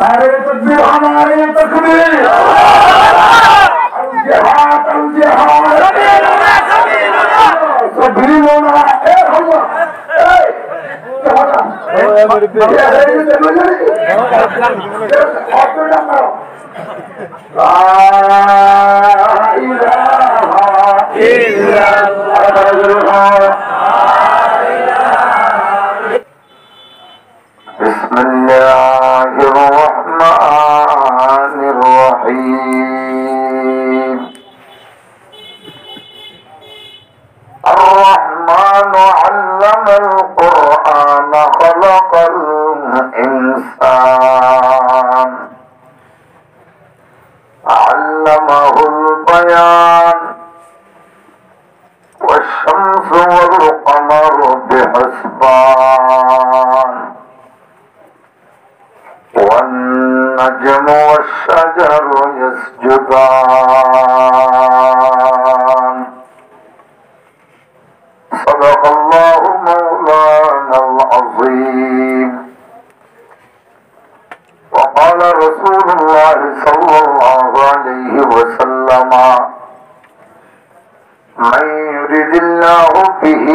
अरे तकबीर हमारे तकबीर जिहाद सभी लोना बिस्मिल्लाहिर्रहमानिर्रहीम الرحمن علم القرآن خلق الإنسان علمه البيان والشمس والقمر بحسبان والنجم والشجر يسجدان صدق الله مولانا العظيم وقال رسول الله صلى الله عليه وسلم من يرد الله به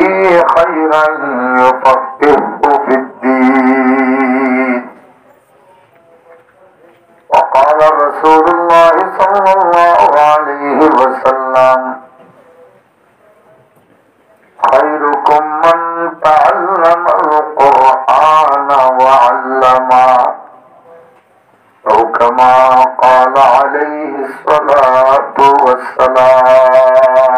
خيرا يفقهه في الدين وقال رسول الله صلى الله عليه وسلم خيركم من تعلم القرآن وعلمه أو كما قال عليه الصلاة والسلام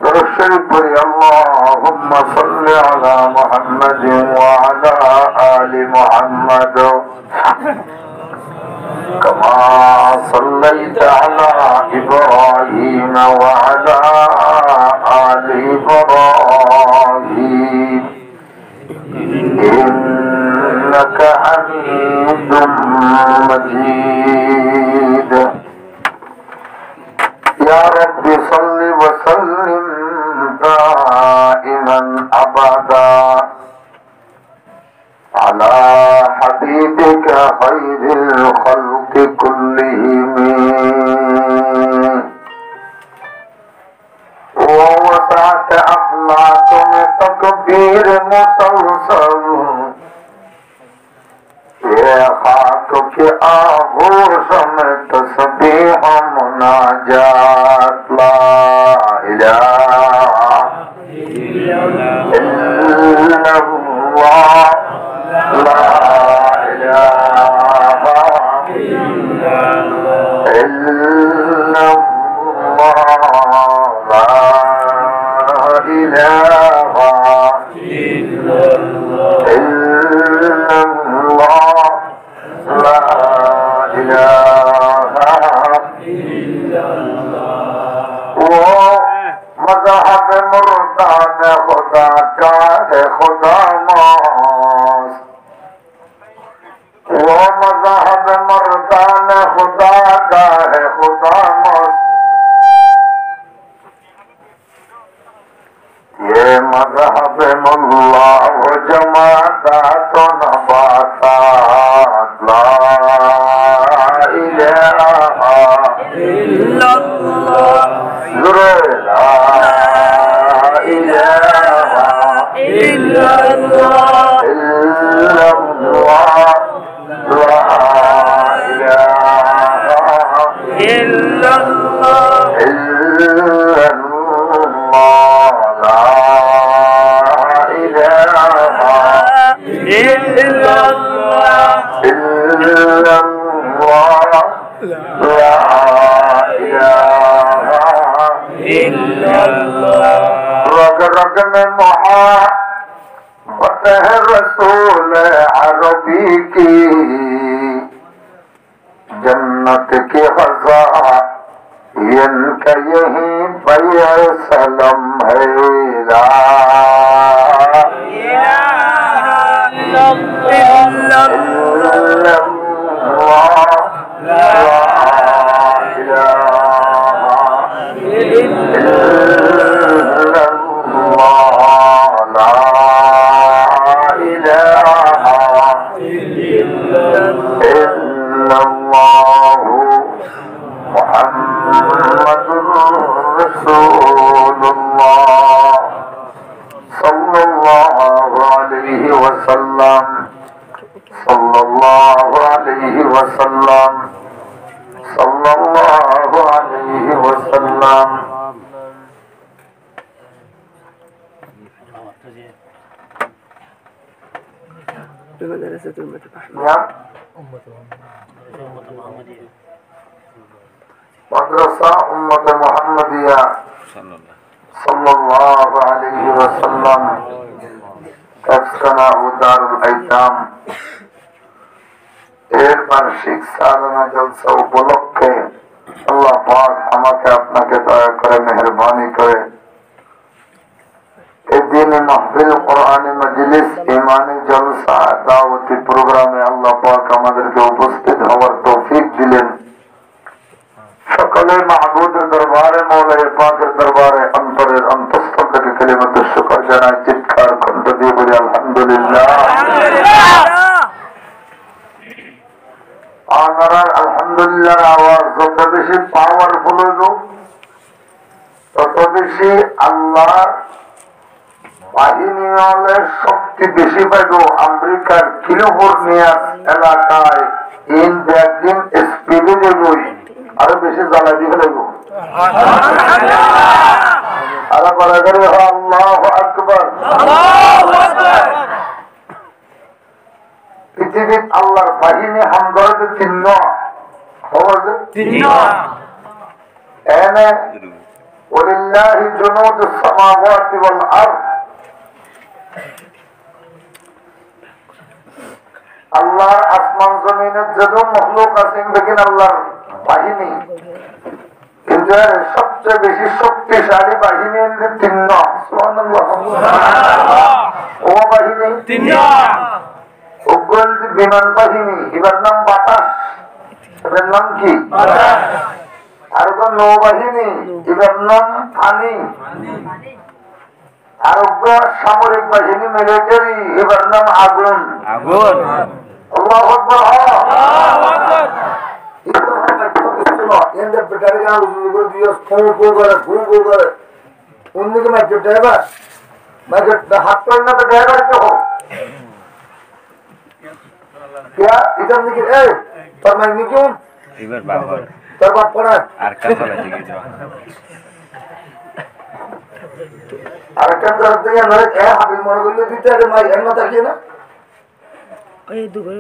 درشرف اللهم صل على محمد وعلى آل محمد كما صليت على إبراهيم وعلى آل إبراهيم إنك حميد مجيد يا رب صل وسلم دائما أبدا على حبيبك خير الخلق كلهم ووسعت أفلاك में तकबीर मुसलसल ये खाक के आगोश में तस्बीह मुनाजात ला इलाहा इल्लल्लाह ला इलाहा इल्लल्लाह إله إلا الله لا إله إلا الله वो मज़हब मुर्दान खुदा का है खुदा मौस वो मज़हब मुर्दान खुदा का है खुदा मौस ये मज़हब मुल्ला वो जमात नबातात ला इलाहा इल्लल्लाह ला इलाहा इल्लल्लाह इल्लल्लाह ला इलाहा इल्लल्लाह रग रग में मोहब्बत है रसूल अरबी की जन्नत के खज़ाइन का यही सलम है ला इलाहा মাদ্রাসা উম্মত মুহাম্মাদিয়া সাল্লাল্লাহু আলাইহি ওয়াসাল্লাম তাফসিরা ও দারুল আইতাম এর বার্ষিক সালানা জলসা উপলক্ষে আল্লাহ পাক আমাকে আপনাকে দয়া করে মেহেরবানি করে এই দিনে মাহফিল কোরআন মজলিস ইমানি জলসা দাওয়াতি প্রোগ্রামে আল্লাহ পাক আমাদেরকে উপস্থিত হওয়ার তৌফিক দিলেন। সকলে মাহবুবের দরবারে মৌলাই পাকের দরবারে অন্তরের অন্তঃস্থল থেকে কালিমাতুশ শুকর জানাই, চিৎকার কণ্ঠ দিয়ে বলি আলহামদুলিল্লাহ। আপনারা আলহামদুলিল্লাহ আওয়াজ যত বেশি পাওয়ারফুল হইব তত বেশি আল্লাহর বাহিনী হলে শক্তি বেশি পাইব। আমেরিকার ক্যালিফোর্নিয়া এলাকায় একদিন স্পিডে যাবই আরো বেশি জ্বালা দিয়ে ফেলব। আরো বলা করে আল্লাহু আকবার। পৃথিবীর আল্লাহর বাহিনী হামদর্দের চিহ্ন এনে ওয়ালিল্লাহি জুনুদুস সামাওয়াতি ওয়াল আরদ। আল্লাহর আসমান জমিনের যত মখলুক আছে দেখেন আল্লাহর বাহিনী, কিন্তু সবচেয়ে বেশি শক্তিশালী বাহিনী চিহ্ন ও বাহিনী বিমান বাহিনী, এবার নাম বাতাস, এবার নাম কি? আর নৌবাহিনী, এবার নাম পানি। আর সামরিক বাহিনী মিলিটারি, এবার নাম আগুন। আল্লাহু আকবার। হাত পায় না তো ড্রাইভার কে হোক क्या इधर निकल ए पर मैं निकलूं इधर बाबा तर बात पड़ा আর কাজ চলে দিকে যাও আর কাজ করতে গিয়ে না এ হাবিল মনে করলে দিতে আরে মাই এর না তাকিয়ে না ওই দুবার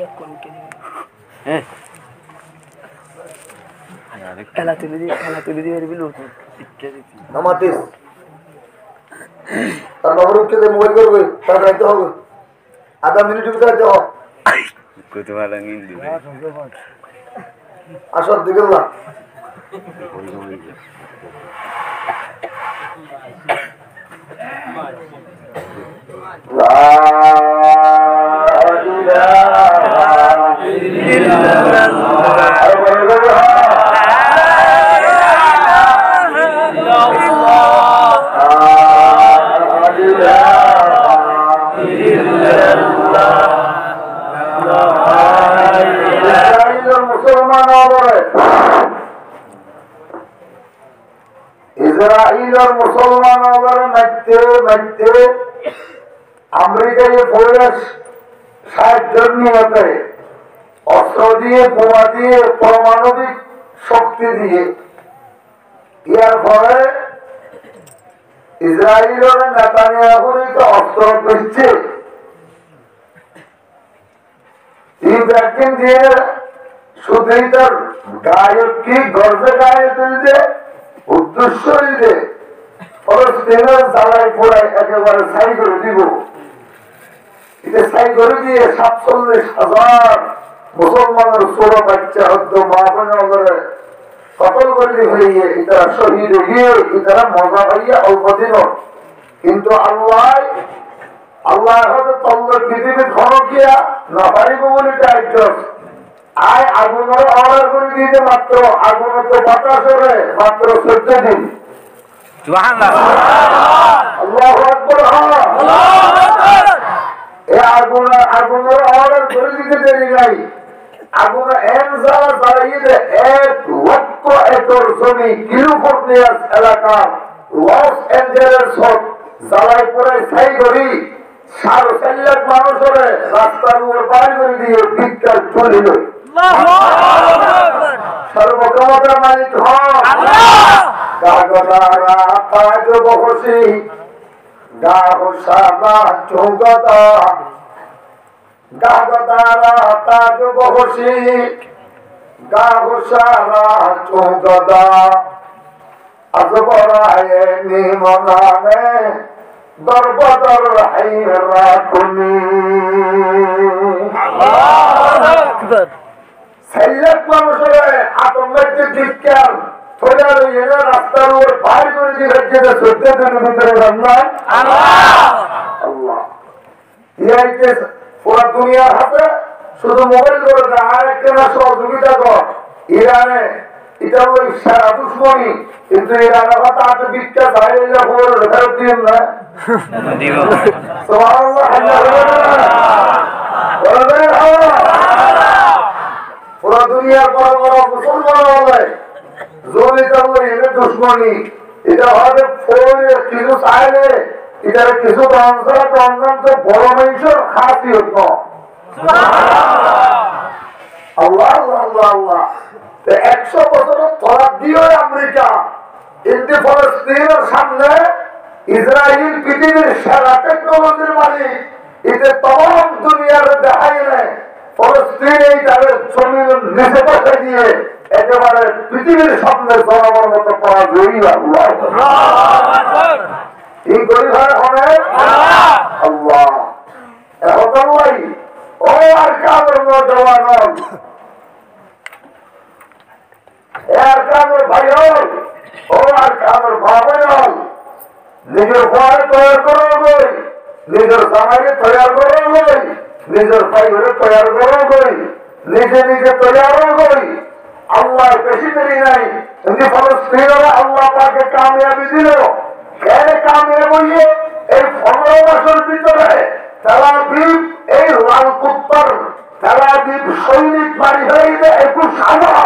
এক কোন কে হ্যাঁ খেলা তুলে দিয়ে বিলু নামাতিস আর বাবুকে যে মোবাইল করবে তার রাইতে হবে आधा मिनट ভিতরে যাও কত ভালো নিন্দি আসল দিকে না লা ইলাহা ইল্লাল্লাহ ইসরায়েলের মুসলমানদের মধ্যে আমেরিকায় ফৌজ সাহায্যের নিয়তে অস্ত্র দিয়ে, বোমা দিয়ে, পারমাণবিক শক্তি দিয়ে ইয়ার ফলে ইসরায়েলের নেতানিয়াহুর অস্ত্র দিচ্ছে। এই ব্যাকিং দিয়ে শুধুই তার গায়ককে গর্বে গায়ে তুলতে উদ্দেশ্য দিতে ফলস্তিনের জ্বালাই পোড়াই একেবারে ছাই করে দিব। এটা ছাই করে দিয়ে ৪৭,০০০ মুসলমানের ছোট বাচ্চা হতো মা বোনের কতল করে দিয়ে তারা শহীদ হয়ে তারা মজা পাইয়া অল্প দিন। কিন্তু আল্লাহ হয়তো তল্ল পৃথিবীর ঘনকিয়া না পারিব বলে চাইছ আয় আগুনের অর্ডার করে দিয়েছে মাত্র আগুনের তো বাতাস হবে মাত্র 14 দিন। আল্লাহু আকবার। এই আগুনের অর্ডার করে দিতে দেরি নাই। আগুনে এনজালা জ্বালিয়ে 1 লক্ষ একর জমি ক্যালিফোর্নিয়া এলাকার লস অ্যাঞ্জেলেস জ্বালাই পড়ে ছাই করি 4.5 লাখ মানুষের রাস্তার উপর বাড়ি করে দিয়ে বিদ্যার চলিল। সর্বক্ষমতার মালিক হন গাগদারা তাজ বহসি গাহসাবা চৌগদা গাগদারা তাজ বহসি গাহসারা চৌগদা আজবরায়ে নিমনানে দরবদর হাইরা কুনি। আল্লাহু আকবার। সাইলাক মানুষের আতঙ্কের বিজ্ঞান থোড়া রইনা রাস্তার উপর বাইর করে দিয়ে যেটা 14 দিনের ভিতরে আল্লাহ আল্লাহ ইয়াইতে পুরো দুনিয়ার হাতে শুধু মোবাইল করে দেয়। আর একটা সহযোগিতা কর ইরানে এটা ওই সারা দুশ্মনী কিন্তু ইরানের কথা আছে বিজ্ঞান বাইরে খবর ফেরত দিন না পুরো দুনিয়ার বড় বড় মুসলমান বলে জমিটা বলে এনে দুশ্মনী এটা হবে কিছু চাইলে এটা কিছু অন্তত বড় মানুষের খাসিয়ত ন। আল্লাহ আল্লাহ আল্লাহ আল্লাহ 100 বছরের তলাপ দিয়ে আমেরিকা কিন্তু ফলস্তিনের সামনে ইসরায়েল পৃথিবীর সেরা টেকনোলজির মালিক এতে তমাম দুনিয়ার দেখাই নেয় ফলস্তিন এই তাদের জমির নিচে বসে দিয়ে একেবারে পৃথিবীর সামনে জনগণ মতো পড়া জয়ী আল্লাহ কি করি হয় হবে আল্লাহ এখন ও আর কাদের নজওয়ান এর কাদের ভাই ও আর কাদের ভাবে নিজের ঘর তৈরি করো গই নিজের জামাইকে তৈরি করো গই নিজের ভাইকে তৈরি করো গই নিজে নিজে তৈরি গই। আল্লাহ বেশি দেরি নাই কিন্তু ফলস্তিনরা আল্লাহ পাকে কামিয়াবি দিল। কেন কামিয়াব হইয়ে এই 15 মাসের ভিতরে তেলাবিব এই লাল কুত্তার তেলাবিব সৈনিক বাড়ি হয়ে গেছে 21,000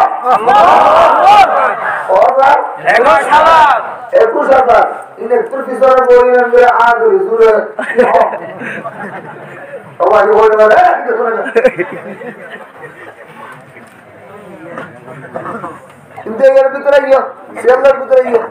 ইলেকট্রিক পিছনে বললেন যে আজ জুড়ে সবাই বলে কিন্তু এর ভিতরে গিয়ে শিয়ালদার ভিতরে গিয়ে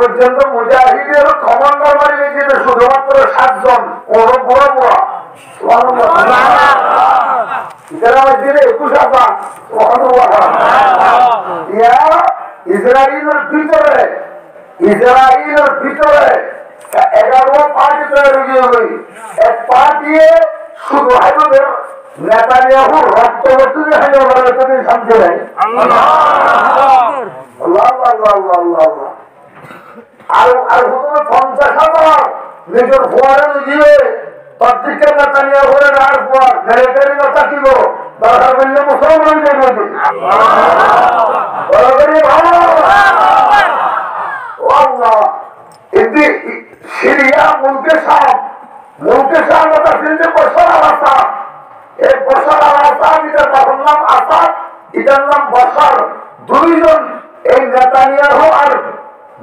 পর্যন্ত মুজাহিদের কমান্ডার বাড়ি গেছে শুধুমাত্র 7 জন বড় বড় বড় ইসরায়েলের ভিতরে 11 পার্টি তৈরি হয়ে এক পার্টি শুধু হাইদের নেতানিয়াহু রক্তবর্তী শান্তি নাই। আল্লাহ আল্লাহ আল্লাহ আল্লাহ আর প্রথমে 50,000 নিজের ফোয়ারে গিয়ে প্রত্যেকের নেতা নিয়ে ঘরে আর ফোয়ার মিলিটারি নেতা কিব দরকার বললে মুসলমান সিরিয়া মুলকে সাহেব কথা ফিরতে বসার আলাদা এই বসার আলাদা এটার বাবার নাম আসাদ এটার নাম বসার দুইজন এই নেতানিয়াহু আর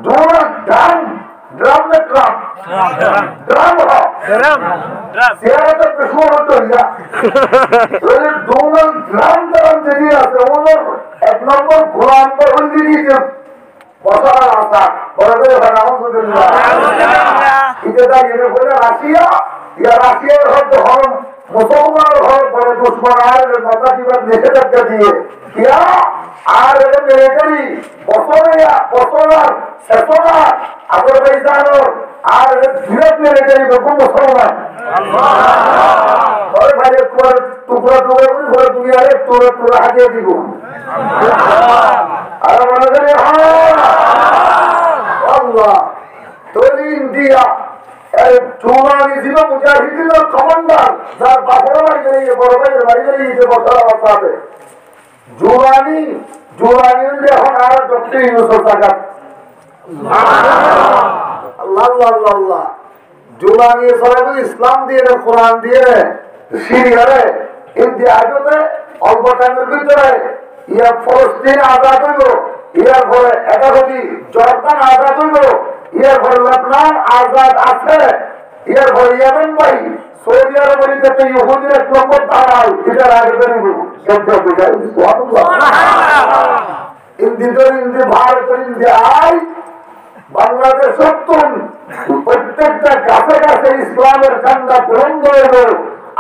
ডোনাল্ড ট্রাম্প এক নম্বর ঘোরান দিয়েছে বসার আলাদা বড় করে রাশিয়া রাশিয়ার হয়তো হন মুসলমান হল বড় দুশ্মন আর মাতা কিবার নিষেধাজ্ঞা দিয়ে কিয়া আর মিলিটারি বছর আজারবাইজানোর আর বিরাট মিলিটারি বেগম মুসলমান ভাই টুকরা টুকরা করে দুনিয়ারে তোরা হাজিয়ে দিব আর মনে করি আল্লাহ তৈরি ইন্ডিয়া চৌরানি ছিল মুজাহিদিনের কমান্ডার যার বাপর বাড়ি গেলে বড় ভাইয়ের বাড়ি গেলে বছর অবস্থা আছে জোরানি এখন আর ডক্টর ইউনুসের টাকা আল্লাহ জোরানি সবাই ইসলাম দিয়ে কোরআন দিয়ে সিরিয়ারে ইন্ডিয়া আজতে অল্প টাইমের ভিতরে ইয়ার ফলস্তিন আজাদ হইব ইয়ার পরে একাধি জর্দান আজাদ হইব ইয়ার পরে লেবনান আজাদ আছে ইয়ার পরে ইয়েমেন ভাই সৌদি আরবের কাছে ইহুদির 1 নম্বর দালাল এটার আগে বেরিয়ে ইন্দি ভারতের ইন্ডিয়ায় বাংলাদেশ প্রত্যেকটা কাছে কাছে ইসলামের ঠান্ডা বন্ধ হইল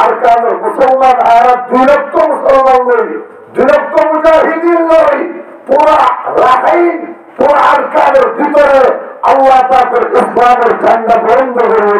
আর কারণ মুসলমান আর 2 লক্ষ মুসলমান নই 2 লক্ষ মুজাহিদিন নই পুরা রাখাইন পুরা আরকানের ভিতরে আল্লাহ পাকের ইসলামের ঠান্ডা বন্ধ করে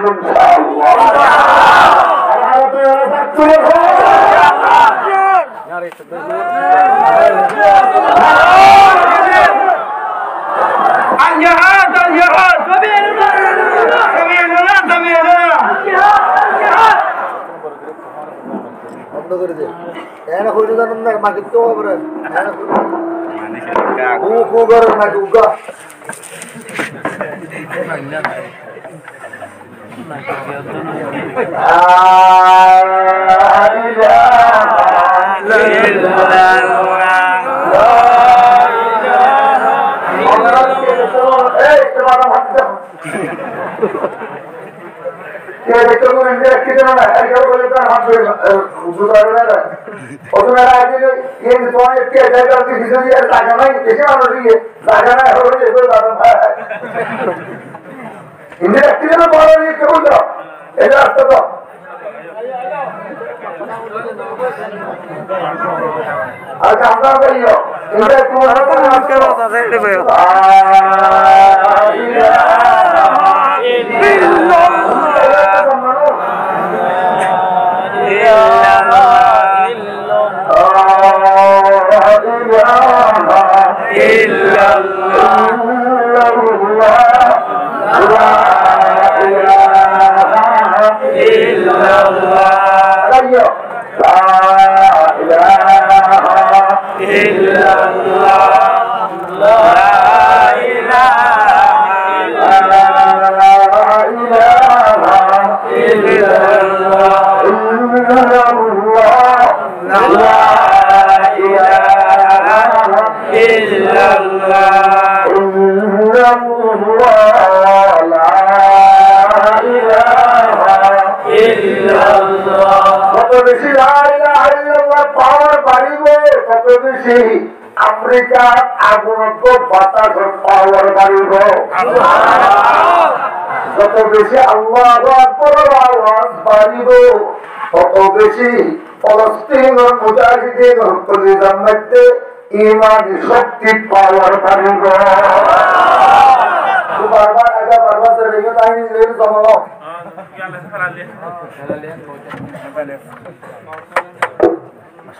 মাকে তো আফ্রিকার আগুনত বাতাস পাওয়ার বাড়িব যত বেশি আল্লাহু আকবার আওয়াজ বাড়িব তত বেশি ফলস্তিনের মুজাহিদিন কলিজার মধ্যে ইমানি শক্তি পাওয়ার বাড়িব বারবার আগে বারবার চলে গেল তাই নিজের জমালো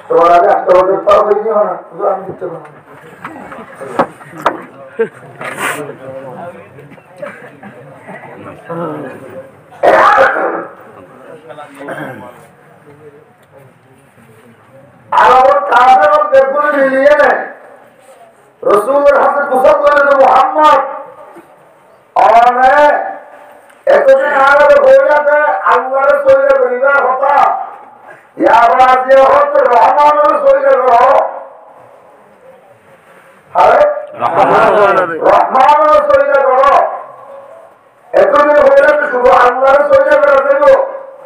তোমার আগে 8 বছর পর হয়ে গিয়ে না শুধু আমি দিতে পারবো আরব কাফের বেগুন মিলিয়ে নেয় রসুলের হাতে পোশাক করে মোহাম্মদ অনেক এতদিন আগে হয়ে যাবে আল্লাহর শরীরে করিবার কথা রহমানের শরীরে রহমানের শরীরে করো এতদিন হয়ে যাবে শুধু আল্লাহর শরীরে করে দেব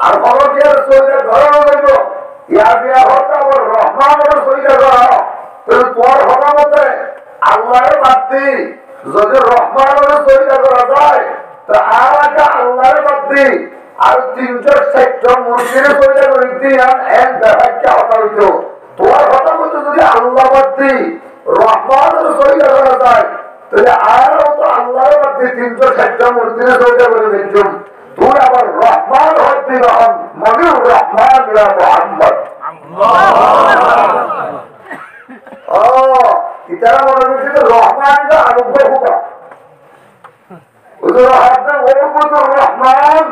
আর ভগবতীর শরীরে ধরানো দেব ইয়া দিয়া হতো আবার রহমানের শরীরে করো তোমার হতা মতে আল্লাহর বাদী যদি রহমানের শরীরে করা যায় তো আর একটা আল্লাহর বাদী আর 360 মূর্তির শরীরে করে দিয়ে এক ব্যাপারটা হতা হইত তোমার হতা মতে যদি আল্লাহ বাদী রহমানের শরীরে করা যায় তাহলে আরো তো আল্লাহর বাদী 360 মূর্তির শরীরে করে দিচ্ছুন তুই আবার রহমান হতে রহম মনির রহমান মোহাম্মদ ইতারা মনে করছিল রহমান আরোগ্য হুকা রহমান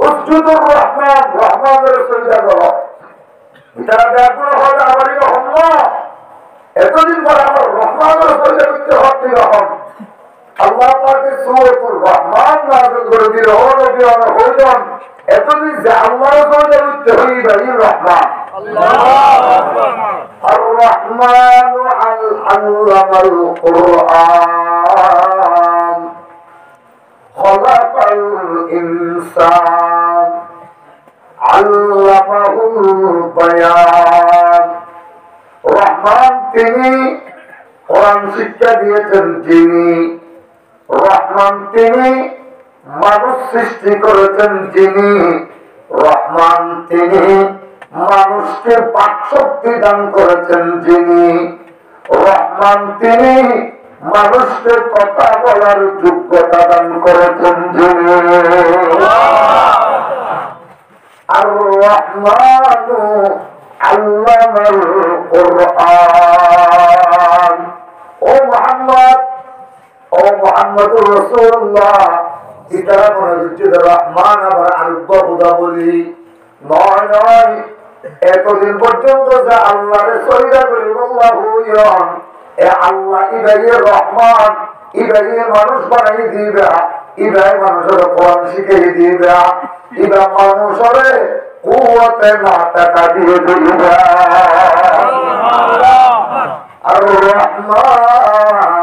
উজ্জুদুর রহমান রহমানের সরিয়া করো ইতারা ব্যাকুল হলে আমারই রহম না এতদিন পরে আমার রহমানের সরিয়া করতে হতে রহম আল্লাহ পাকে সূরাতুর রহমান নাযিল করে দিল ও নবী হইলেন এতদিন যে আল্লাহর সরিয়া করতে হইবে এই রহমান الرحمن علم القرآن خلق الإنسان علمه البيان রহমান তিনি কোরআন শিক্ষা দিয়েছেন যিনি রহমান তিনি মানুষ সৃষ্টি করেছেন যিনি রহমান তিনি মানুষকে বাকশক্তি দান করেছেন যিনি রহমান তিনি মানুষকে কথা বলার যোগ্যতা দান করেছেন যিনি আর রহমানু আল্লামাল কুরআন ও মুহাম্মদুর রাসূলুল্লাহ ইতারা মনে হচ্ছে রহমান আবার আরব্য খুদা বলি নয় নয় এতদিন পর্যন্ত যে আল্লাহরে সরিদা করি আল্লাহ ইবাইয়ে রহমান ইবাইয়ে মানুষ বানাই দিবা ইবাই মানুষের কোরআন শিখিয়ে দিবা ইবা মানুষরে কুওয়াতে না টাকা দিয়ে দিবা আর রহমান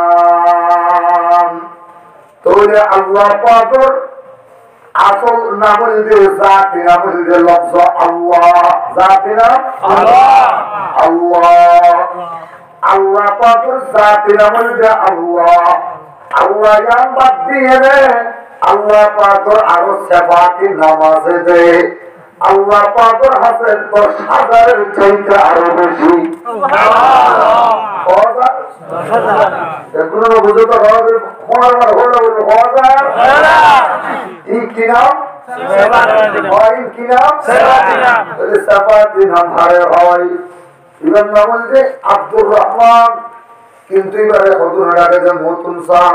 তোরে আল্লাহ পাকের আসল নাম হইতে জাতি নাম হইতে লফজ আল্লাহ জাতি নাম আল্লাহ আল্লাহ পাকের জাতি নাম হইতে আল্লাহ আল্লাহ গান বাদ দিয়ে আল্লাহ পাকের আরো সেবাতি নাম আছে যে আল্লাহ পাকের হাতে 10,000-এর চাইতে আরো বেশি এগুলো বুঝে তো কি নাম কি নাম সেবাতি নাম হারে হয় ইবার নাম হচ্ছে আব্দুর রহমান কিন্তু এবারে হতুন ডাকে মতুন সাহ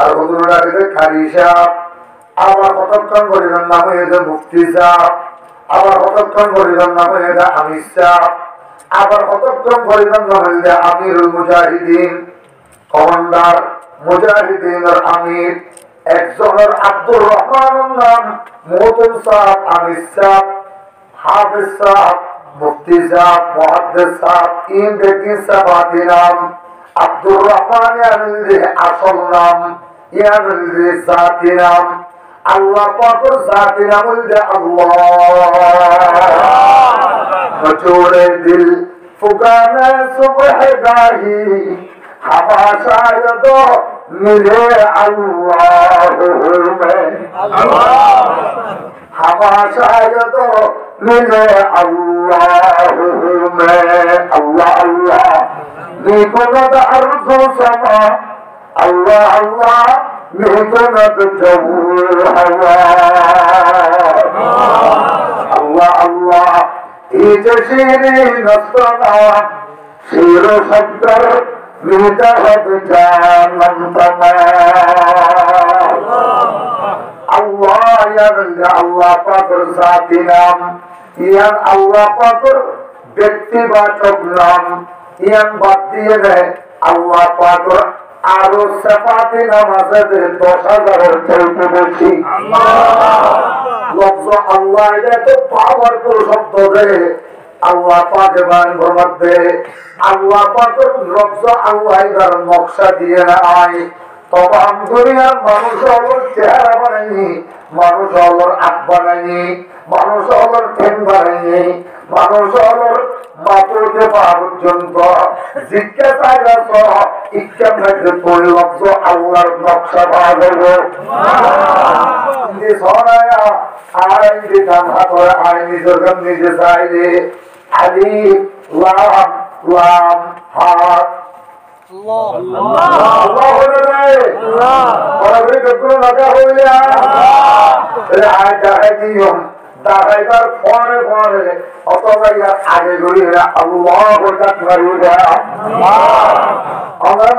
আর হতুন ডাকে খারি সাহ আবার কতক্ষণ করিবার নাম হয়েছে মুফতি সাহ আবার কতক্ষণ করিবার নাম হয়েছে আমির সাহ আবার কতক্ষণ করিবার নাম হয়েছে আমিরুল মুজাহিদিন কমান্ডার মুজাহিদিনের আমির একজনের আব্দুর রহমানের নাম মতুন সাহ আমির সাহ হাফিজ সাহ মুফতি সাহ মুহাদ্দিস সাহ তিন ব্যক্তি সাহাবী নাম আব্দুর রহমান ইয়ার আসল নাম ইয়ার জাতি নাম আল্লাহ পাকের জাতি নাম হইছে আল্লাহ জোড়ে দিল ফুকানে সুবহ গাহি হাওয়া শায়দ মিলে আল্লাহ মে আল্লাহ হাওয়া শায়দ মিলে আল্লাহ মে আল্লাহ আল্লাহ নিকোনাদ আরজু সামা আল্লাহ আল্লাহ নিকোনাদ জহুর হাওয়া আল্লাহ আল্লাহ এই যে শিরিন নস্তনা শির শব্দর মিটা হবে জানম তমা আল্লাহ আল্লাহ পাকের জাতি নাম, ইয়ান আল্লাহ পাকের ব্যক্তিবাচক নাম, ইয়ান বাদ দিয়ে দেয় আল্লাহ পাকের আরো সিফাতি নাম আছে 10,000-এর চাইতে বেশি। লফজ আল্লাহ এটা তো পাওয়ারফুল শব্দ দেয়। আল্লাহ পাক বায়ানের মধ্যে আল্লাহ পাকের লফজ আল্লাহ এর নকশা দিয়ে নাই। তমাম দুনিয়ার মানুষ হলোর চেহারা বানায়নি, মানুষ হলোর আট বানায়নি, মানুষ হলোর ঠেন বানায়নি, মানুষ হলোর মাতুতে পাওয়া পর্যন্ত জিজ্ঞাসা ইচ্ছার মধ্যে পরিলক্ষ আল্লাহর নকশা পাওয়া যাবে। আইনি কাম হাতরে আইনি যখন নিজে চাইলে আলিফ লাম লাম হাত দাঁড়াইবার পরে পরে অথবা আগে গড়িয়ে আল্লাহ আমরা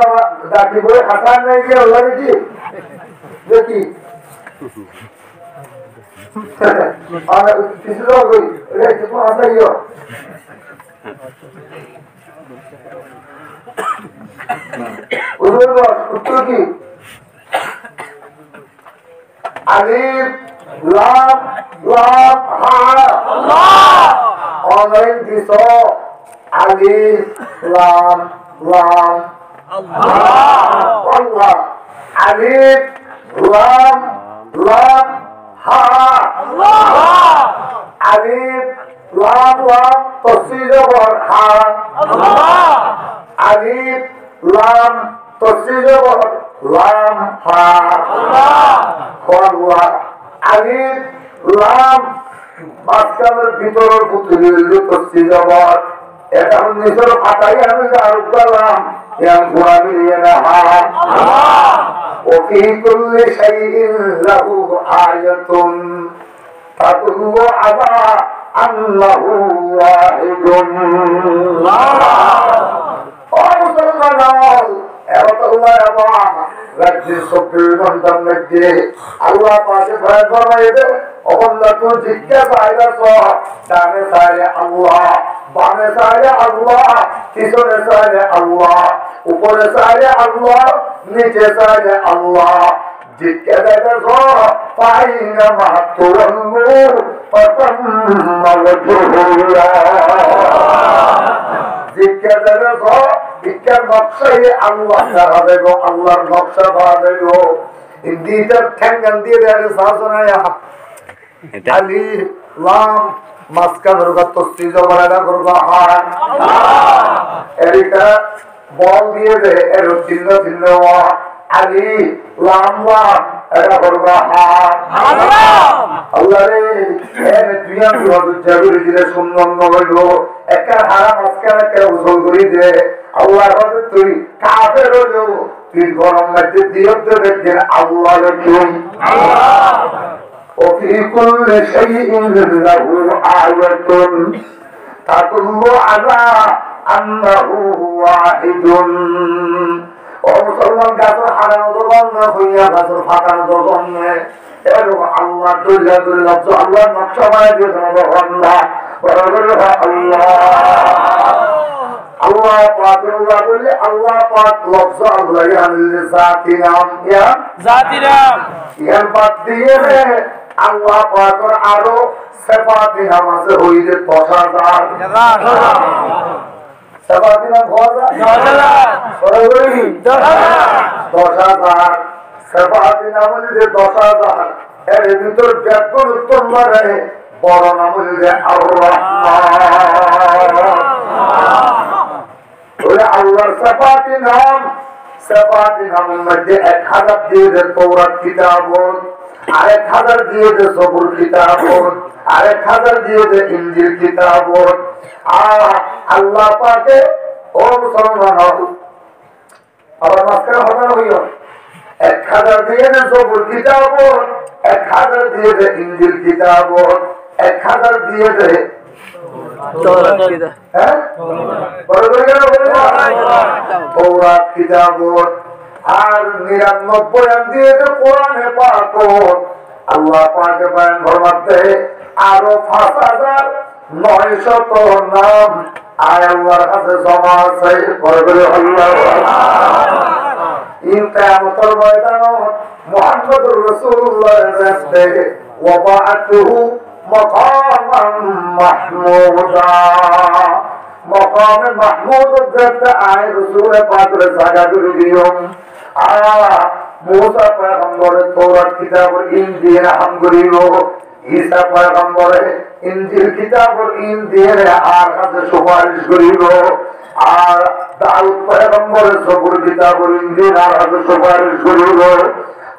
ডাকি বলে হাসান নেই গিয়ে আল্লাহ দেখি দেখি কিছু হাসাইও উত্তর কি আলিফ লাম লাম হা অনলাইন দিস আলিফ লাম লাম আল্লাহ আলিফ লাম লাম হা আলিফ লাম লাম তসিজবর হা আলিফ লাম তসিজবর লাম হা আল্লাহ আলিফ লাম মাঝখানের ভিতরের পুতুলি তসিজবর এটা নিজের ফাটাই আমি আর করলাম ইয়ান ঘোড়া মিলিয়ে না হা وفي كل شيء له آية تدل على أنه واحد আল্লাহ পাশে ভয় ফরমাই দে অবন্ধা তুই জিজ্ঞাসা ডানে চাইলে আল্লাহ, বামে চাইলে আল্লাহ, পিছনে চাইলে আল্লাহ, উপরে চাইলে আল্লাহ, নিচে চাইলে আল্লাহ। জিজ্ঞাসা দেখো পাইনা জিজ্ঞাসা দেখো ইচ্ছার নকশাই আল্লাহ দেখা দেব, আল্লাহর নকশা পাওয়া দেব। দুইটার ঠ্যাঙ্গান দিয়ে দেয় শাসনায়া আলি লাম মাঝখানের তস্তি জবরাটা করবো হাত এরিকা বল দিয়ে দে এর চিহ্ন চিহ্ন আলি লাম লাম এটা করবো হাত আল্লাহ রে তুই আমি জাগুরি দিলে সুন্দর নইল একটা হারা মাঝখানে একটা উসল করি দে আল্লাহ তুই কাফের হইল তুই গরম মধ্যে দিয়ে দেখছেন আল্লাহ তুই وفي كل شيء له آية تدل على أنه واحد ومسلمان গাছর হারানো দোকান না হইয়া গাছর ফাটানো দোকান না এরকম আল্লাহ দুল্লা দুল্লা আল্লাহ নকশা বানাই দিয়ে আল্লাহ আল্লাহ আল্লাহ পাক আল্লাহ বলে আল্লাহ পাক লফজ আল্লাহ ইয়ানিল জাতি নাম ইয়া জাতি নাম ইয়ান বাদ দিয়ে আল্লাহ পাকের আরো সিফাতি নাম আছে হইলে 10,000 সিফাতি নাম 10,000 সিফাতি নাম হইলে 10,000 এর ভিতর ব্যাপক উত্তম মানে বড় নাম হইলে আর-রহমান ওরে আল্লাহর সিফাতি নামের মধ্যে 1000 দিয়ে তওরাত কিতাব আর 1000 দিয়ে জবুর কিতাব আর 1000 দিয়ে ইনজিল কিতাব আল্লাহ পাকে ও মুসলমান আবার মাঝখানে হবে হইল 1000 দিয়ে জবুর কিতাব 1000 দিয়ে ইনজিল কিতাব 1000 দিয়ে তওরাত কিতাব আর 99 দিয়ে কোরআনে পাক আল্লাহ পাকে বয়ান ফরমাতে আরো ৫,৯০০ নাম আয় আল্লাহর কাছে জমা আছে। আল্লাহ কিয়ামতের ময়দানে মুহাম্মদুর রাসূলুল্লাহর কাছে ওয়াবাআতুহু মাকামান মাহমুদা, মাকামে মাহমুদ যেতে আয় রাসূল পাকের জায়গা করে দিও। মুসা পয়গম্বরের তৌরাত কিতাবের ইনজিল হাম করিল, ঈসা পয়গম্বরের ইনজিল কিতাবের ইনজিল আর কাছে সুপারিশ করিল, আর দাউদ পয়গম্বরের সবুর কিতাবের ইনজিল আর কাছে সুপারিশ করিল।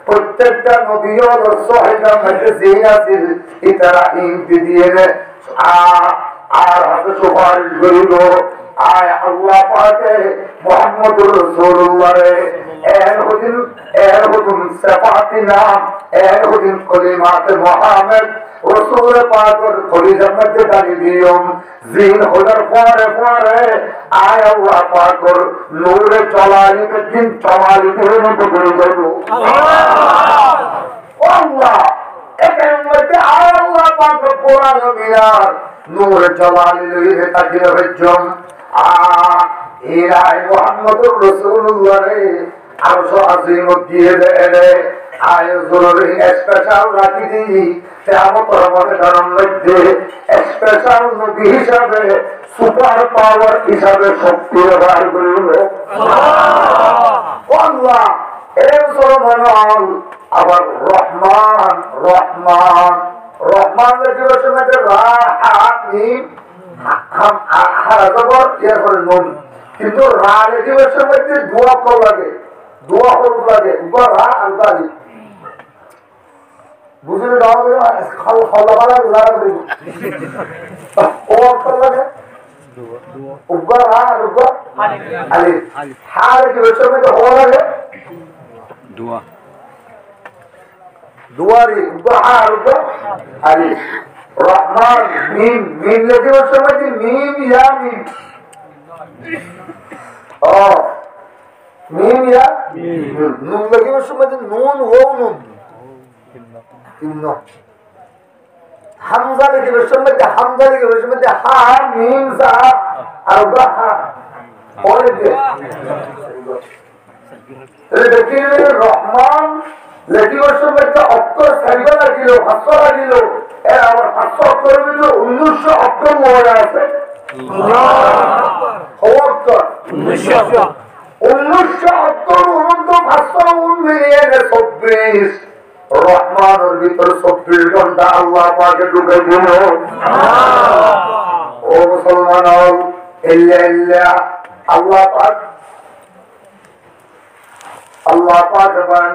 প্রত্যেকটা নবী হলো সহিহ মুহাদ্দিসিন আছে ইতারা ইনজি দিয়ে আর হাতে সুপারিশ করিল। আয় আল্লাহ পাকে মুহাম্মদুর রাসূলুল্লাহ এরহুদিন সিফাতি নাম এরহুদিন কলিমাত মুহাম্মদ রাসূল পাকের কলিজার মধ্যে দাঁড়িয়ে দিও। জিন হদার পরে পরে আয় আল্লাহ পাকের নূরে চলাইতে দিন চলাইতে মতো করে দেব। আল্লাহ এর মধ্যে আয় আল্লাহ পাকের কোরআন মিলার নূরে চলাইতে তাকিয়ে হজ্জম এরাই মুহাম্মদুর রাসূলুল্লাহ রে আরশ আজিমত দিয়ে দেয়। আয় জরুরি স্পেশাল রাখি দিই কিয়ামতের ময়দানের মধ্যে স্পেশাল নবী হিসাবে সুপার পাওয়ার হিসাবে শক্তি ব্যবহার করিল। আল্লাহ এই মুসলমান আবার রহমান রহমান রহমান মধ্যে রাহিম কিন্তু রাগের মধ্যে দোয়া কর লাগে, দোয়া করব লাগে রা আর গালি বুঝলে দুয়ারি আলী রহমান মিম মিম লেখে সময় মিম ইয়া মিম মিম ইয়া নুন লেখে সময় নুন ও নুন তিন হামজা লেখে সময় হামজা লেখে সময় হা মিম জা আর হা পরে রহমান লেখিবার সময় অক্ষর সারিবা লাগিল, হাস্য লাগিল, এর আবার হাস্য অক্ষর মিল 1900 অক্ষর মনে আছে। 1900 অক্ষর অনন্ত ভাষ্য মিলিয়ে 24 রহমানের ভিতর 24 ঘন্টা আল্লাহ পাকে ঢুকে দিল। ও মুসলমান আল্লাহ পাক আল্লাহ পাক বলেন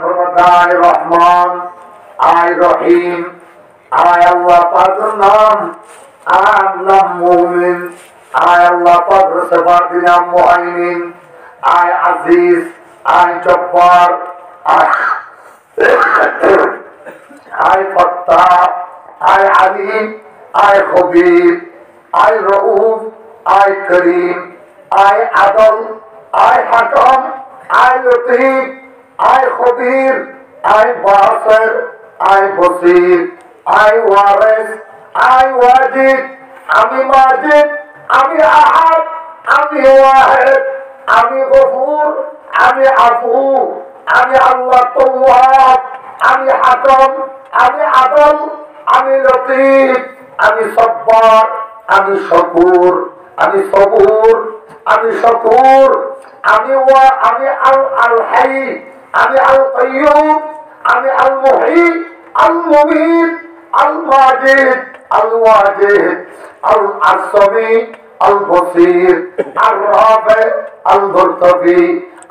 আয় রহমান আয় রহিম আয় আল্লাহ পাকের নাম আল্লাহ মুমিন আয় আল্লাহ পাকের সিফাতের নাম মুহাইমিন আয় আজিজ আয় জব্বার আয় ফাত্তাহ আয় আলিম আয় খবীর আয় রউফ আয় করিম আয় আদল আয় হাকাম আয় লতীফ আয় খবীর আয় বাসির আয় বসির আয় ওয়ারিস আয় ওয়াজিদ আমি মাজিদ আমি আহাদ আমি ওয়াহিদ আমি গফুর আমি আফু আমি আল্লাহ তাওয়াব আমি হাকাম আমি আদল আমি লতীফ আমি সব্বার আমি শকুর আমি সবুর আমি শকুর আমি আল হাই আমি আল কাইয়ুম আমি আল মুহী আল মুমিত আল মাজিদ আল ওয়াজিদ আল আসমি আল বসির আল রাফি আল মুরতাফি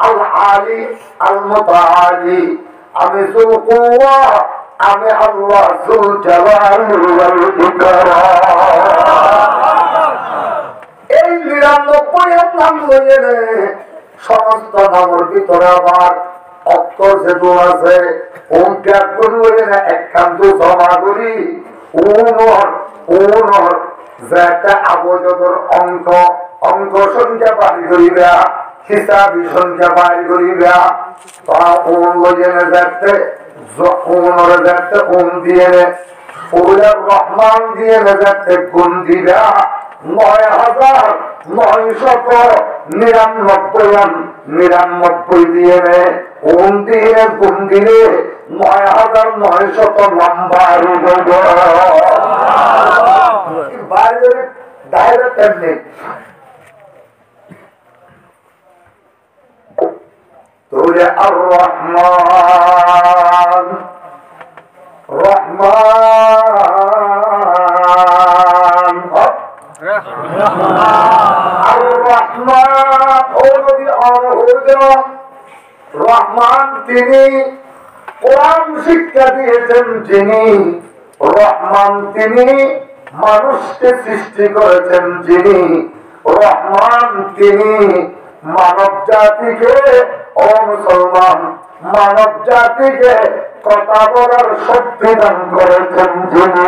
আল আলি আল মুতাআলি আমি যুল কুওয়া আমি আল্লাহ যুল জালাল ওয়াল ইকরাম। এই ৯৯ নাম লইয়ে সমস্ত নামের ভিতরে আবার অক্ষর যেটু আছে ওম ত্যাগ করি না একখান্ত জমা করি উনর যে একটা আবজদর অঙ্ক সংখ্যা বাড়ি করিবা হিসাবি সংখ্যা বাড়ি করিবা তা ওম লইয়ে যাতে যাতে দিয়ে রহমান দিয়ে যাতে গুণ দিবা 9,999 দিয়ে দিয়ে গুণ দিলে 9,900 নাম্বার বাইরে ডাইরেক্ট এমনি তোরে আর রহমান রহমান আর রহমান ও নবী রহমান তিনি কোরআন শিক্ষা দিয়েছেন, যিনি রহমান তিনি মানুষকে সৃষ্টি করেছেন, যিনি রহমান তিনি মানব জাতিকে ও মুসলমান মানব জাতিকে কথা বলার শক্তি দান করেছেন, যিনি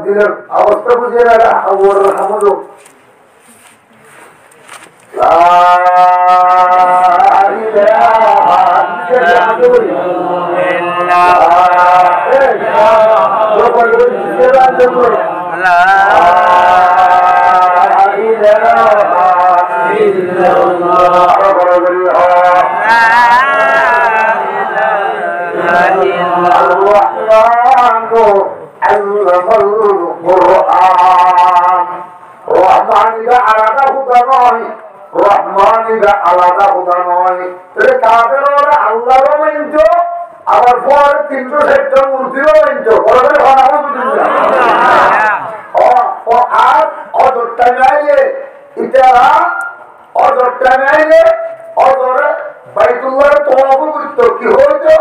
দিলের অবস্থা বুঝে রহমানিরা আলাদা হুদা নয়, রহমানিরা আলাদা হুদা নয়। তাদের ওরা আল্লাহরও মানত, আবার পরে 360 মূর্তিও মানত। আর অজরটা নাইলে ইতারা অজরটা নাইলে অজরে বাইতুল্লাহ তওয়াফ করতো, কি হইতো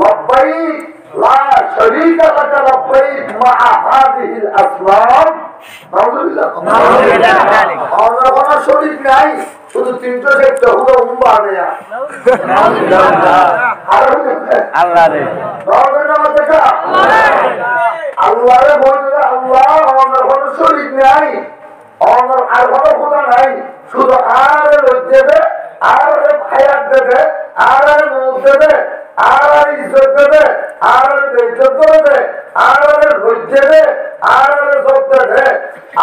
লব্বাইক লা শারীকা লাক লব্বাইক মা হাযিহিল আসলাম। নাউযুবিল্লাহ আমরা কোন শরীক নাই, শুধু 360 হুদা উম্বা দেয়া আল্লাহ রে আল্লাহ রে বলতে আল্লাহ আমাদের কোন শরীক নাই, আমার আর কোন খোদা নাই, শুধু আর রোজ দেবে, আর হায়াত দেবে, আর মৌত দেবে, আর ইজ্জত দেবে, আর বেইজ্জত দেবে, আর রোজ দেবে, আর জব দেবে,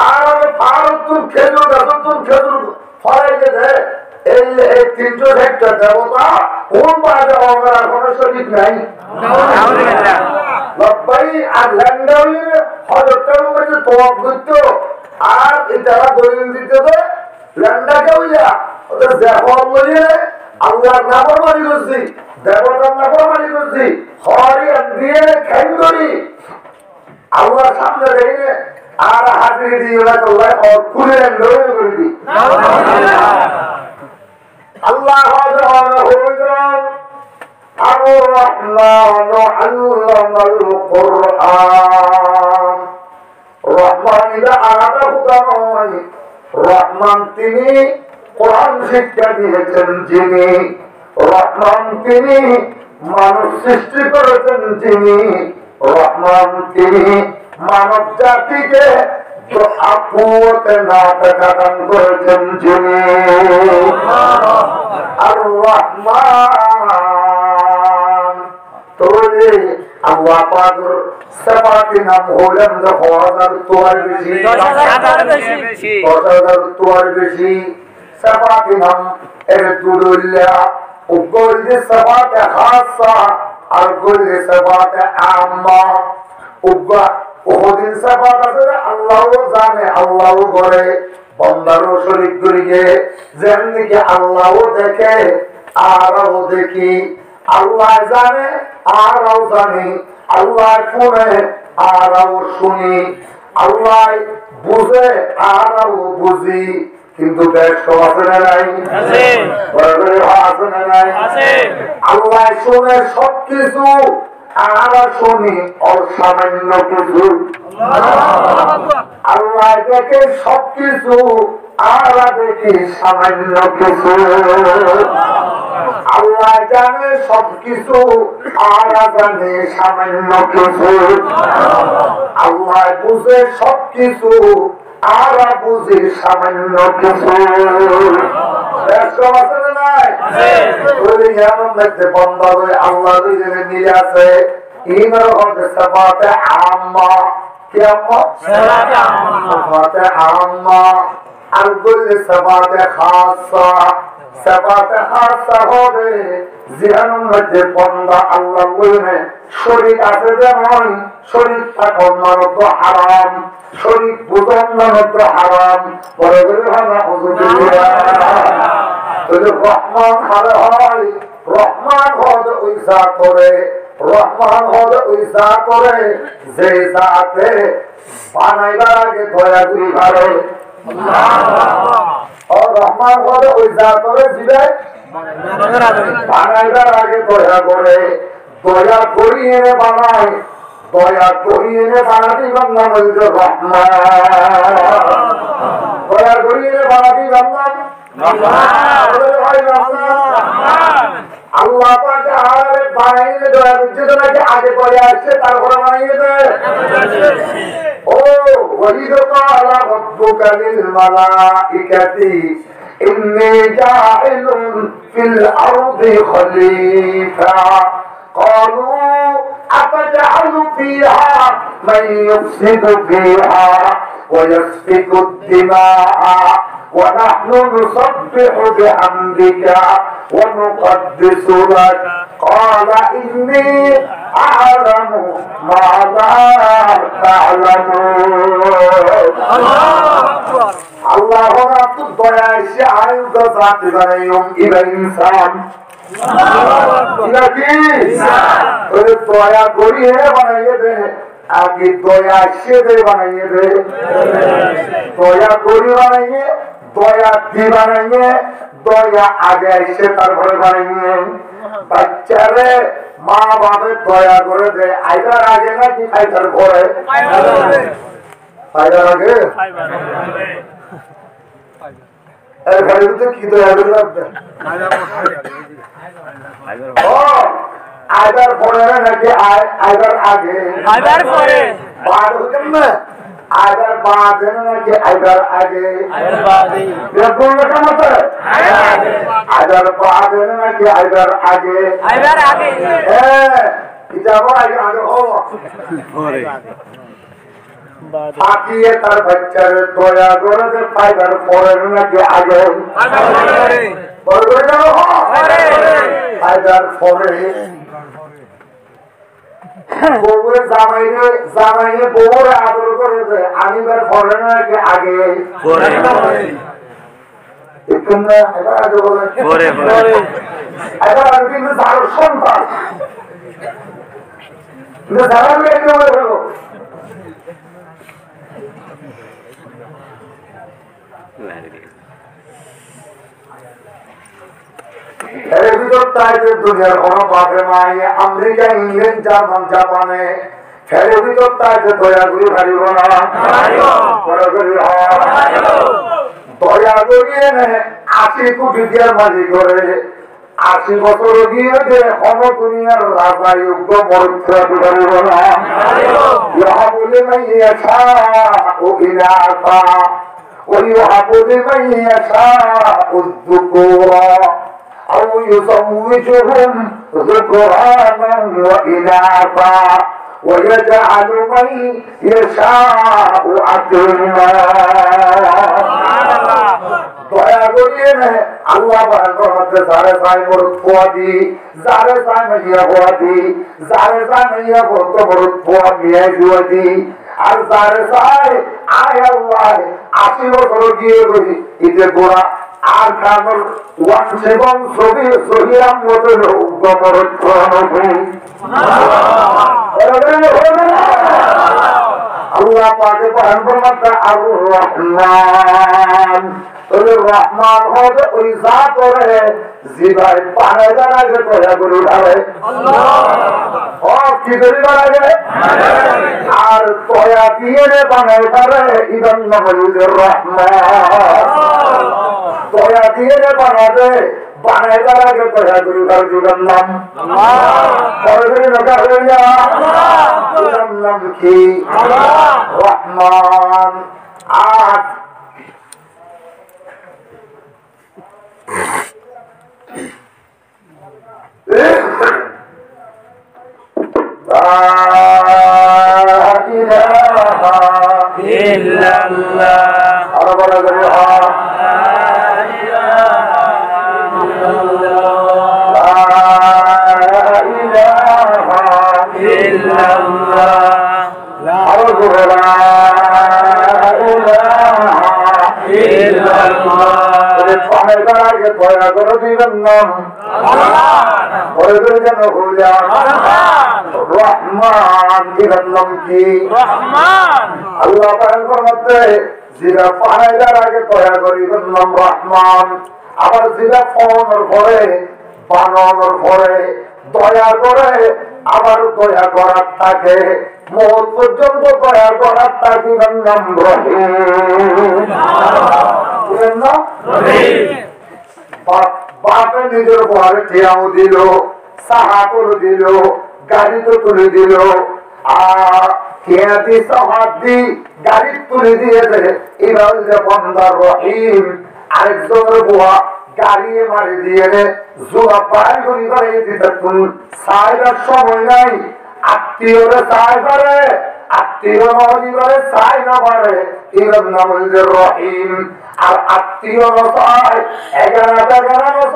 আর ফারুতুল খেজুর গাছতুল খেজুর ফলাই দেবে। এই 360 দেবতা কোন বাজে আমার আর কোন শরীক নাই। লব্বাই আর ল্যান্ডাউলি হযরতের মধ্যে তওয়াফ করতো, আর এটারা দলিল দিতে দে ল্যান্ডাকে হইয়া ওদের জাফর বলিয়ে আল্লাহর নাফরমানি করছি, দেবতার নাফরমানি করছি, হরি দিয়ে খাইন করি আল্লাহর সামনে রেখে আর হাজিরি দিয়ে আল্লাহ খুলে লড়াই করে দিই। আল্লাহ আর-রহমান আল্লামাল কুরআন। রহমানিরা আলাদা হুদা নয়, রহমান তিনি কোরআন শিক্ষা দিয়েছেন, যিনি রহমান তিনি মানুষ সৃষ্টি করেছেন, যিনি রহমান তিনি মানব জাতিকে আকুতে না দান করেছেন, যিনি আর-রহমান। তোরে আল্লাহ পাকের সিফাতি নাম হলেন 10,000 তোয়ার বেশি, 10,000 তোয়ার বেশি সিফাতি নাম এর দুদুল্লাহ উগল যে সিফাতে খাসা আর গল যে সিফাতে আম্মা। উগা ওদিন সিফাত আছে আল্লাহও জানে, আল্লাহও করে, বান্দারও শরীক করিয়ে, যেমনি কি আল্লাহও দেখে আরও দেখি, আল্লাহ জানে আরও জানি, আল্লাহ শুনে আরও শুনি, আল্লাহ বুঝে আরও বুঝি। কিন্তু বেশ আছে না নাই? আছে না নাই? আল্লাহ শুনে সবকিছু আর শুনি অসামান্য কিছু, আল্লাহ দেখে সবকিছু আর দেখি সামান্য কিছু। আল্লাহ জানে সবকিছু, আর জানে সামান্য কিছু। আল্লাহ বুঝে সবকিছু, আর বুঝে সামান্য কিছু। আল্লাহ মিলে আছে আম্মা কি আম্মা আর বললে সবাতে খাসা। সবাতে খাসা হবে জিহানুর মধ্যে বন্দা আল্লাহ বলবে শরীর আছে যেমন শরীর থাকা মানত হারাম, শরীর বুঝন মানত হারাম। বলে বলে ভাবনা রহমান হারে হয়, রহমান হদ ওই যা করে, রহমান হদ ওই যা করে যে যাতে বানাইবার আগে দয়া করি পারে। রহমান হদ ওই যা করে জিবাই বানাইবার আগে দয়া করে, দয়া করি এনে বানায়, দয়া করি এনে বানাতে বাংলা বলতে রহমান, দয়া করি এনে বানাতে বাংলা আল্লাহ বানাইলে দয়া করছে তো নাকি আগে পরে আসছে তারপরে বানাইয়ে দেয়। ও ওয়াহিদ ক্বালা রাব্বুকা লিল মালাইকাতি ইন্নী জাইলুন ফিল আরদি খলিফা ক্বালু আতাজআলু ফিহা মান ইউফসিদু ফিহা ওয়া ইয়াসফিকু আদ-দিমাআ ونحن نسبح بحمدك ونقدس لك قال إني أعلم ما لا تعلمون الله أكبر দয়া এসে আয়ুধ জাতি বানাইম ইবা ইনসান দয়া করিয়ে বানাইয়ে দে, আগে দয়া সে দে বানাইয়ে দে, দয়া করি বানাইয়ে, দয়া দি বানাইয়ে, দয়া আগে এসে তারপরে বানাইয়ে। বাচ্চারে মা বাবা দয়া করে দে আইবার আগে নাকি আইবার পরে? আইবার আগে। এর ঘরে কি দয়া করে লাগবে? আইবার পরে নাকি আইবার আগে? আইবার পরে। বাদ হতেন না আইবার বাদ নাকি আইবার আগে? আইবার বাদে। এরকম লেখা মতো আইবার বাদ নাকি আইবার আগে? আইবার আগে। হ্যাঁ এটা আগে আগে হবো থাকিয়ে তার বাচ্চারে দয়া করে যে পাইবার পরে নাকি আগে? পাইবার পরে। বউয়ে জামাইরে জামাইয়ে বউরে আদর করে যে আনিবার পরে নাকি আগে? এবার আগে বলে এবার আগে কিন্তু যার সন্তান যারা এর ভিতর তাই যে দুনিয়ার কোন বাপে মাইয়ে আমেরিকা ইংল্যান্ড জার্মান জাপানে এর ভিতর তাই যে দয়া করি হারিব না, দয়া করিয়ে 80 কোটি দিয়ার মাঝি করে 80 বছর গিয়ে যে হম দুনিয়ার রাজা যোগ্য মরুত্রা পারিব না। ইহা বলে মাইয়া ছা ও ইনাফা ويهب لمن يشاء الذكورا أو يزوجهم ذكرانا وإناثا ويجعل من يشاء عقيما দয়া করিয়ে আল্লাহ যারে চাই মরুদ খোয়া দি, যারে চাই মাইয়া খোয়া দি, যারে চাই মাইয়া ভক্ত মরুদ খোয়া মিয়া জুয়া দি, আর যারে চাই আয় আল্লাহ 80 বছর গিয়ে করি ঈদে গোড়া আর কামর ওয়ান সেবন ছবি সহিরাম মতো মরুদ খোয়া আল্লাহ পাকে বয়ান ফরমাতে আর রহমান রহমান হবে ওই যা করে জিবাই পানে দাঁড়াবে দয়া করে উঠাবে কি করি দাঁড়াবে আর দয়া দিয়ে বানাই পারে ইদন রহমান দয়া দিয়ে বানাবে বানাইবার আগে দয়া করি তার জীবন নাম নাম কি রহমান। আর দয়া করে দিবেন নাম যেন রহমান দিবেন নাম কি আল্লাহ মধ্যে যেটা পাহাড়ার আগে দয়া করিবেন নাম রহমান। আবার যেটা ফোনের পরে বানানোর পরে দয়া করে আবার দয়া করার থাকে মত পর্যন্ত দয়া করার থাকিবেন নাম রহিম। বাপে নিজের ঘরে ঠেয়াও দিল, সাহাতল দিল, গাড়ি তো তুলে দিল, আর খেয়াতি সাহাত দি গাড়ি তুলে দিয়েছে। এবার যে বন্দার রহিম আরেকজনের বুয়া গাড়ি মারি দিয়ে জোড়া পায় গুলি করে দিতে সাইবার সময় নাই। আত্মীয়রে সাই করে আত্মীয় নদী করে সাই না পারে এবার নাম হচ্ছে রহিম। আর আত্মীয় নয় 11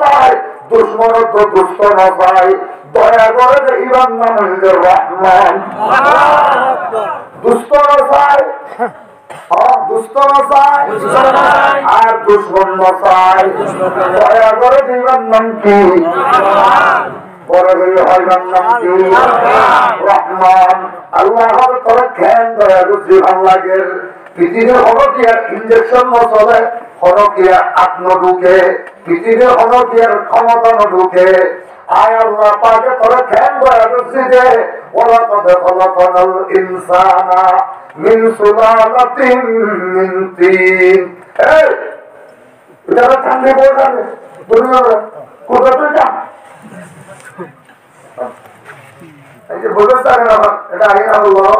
নয় দুশ্মন তো দুষ্ট নয় দয়া করে যে ইরান নাম হচ্ছে রহমান। দুষ্ট নয় দুষ্ট নয় আর দুশ্মন নয় দয়া করে যে ইরান নাম কি রহমান। আল্লাহ তোর খ্যান দয়া করছি ভাল লাগে। পৃথিবীর হনকিয়ার ইঞ্জেকশন নচলে, হনকিয়া আত্ম ঢুকে, পৃথিবীর হনকিয়ার ক্ষমতা ঢুকে। আয় আল্লাহ পাকে তোর খ্যান দয়া করছি যে ওরা কথা খলকনাল ইনসানা মিন সুলালাতিন মিন তিন। এই এটা ঠান্ডা পড়ে যাবে কোথা থেকে বুঝতে এটা আগে না বললো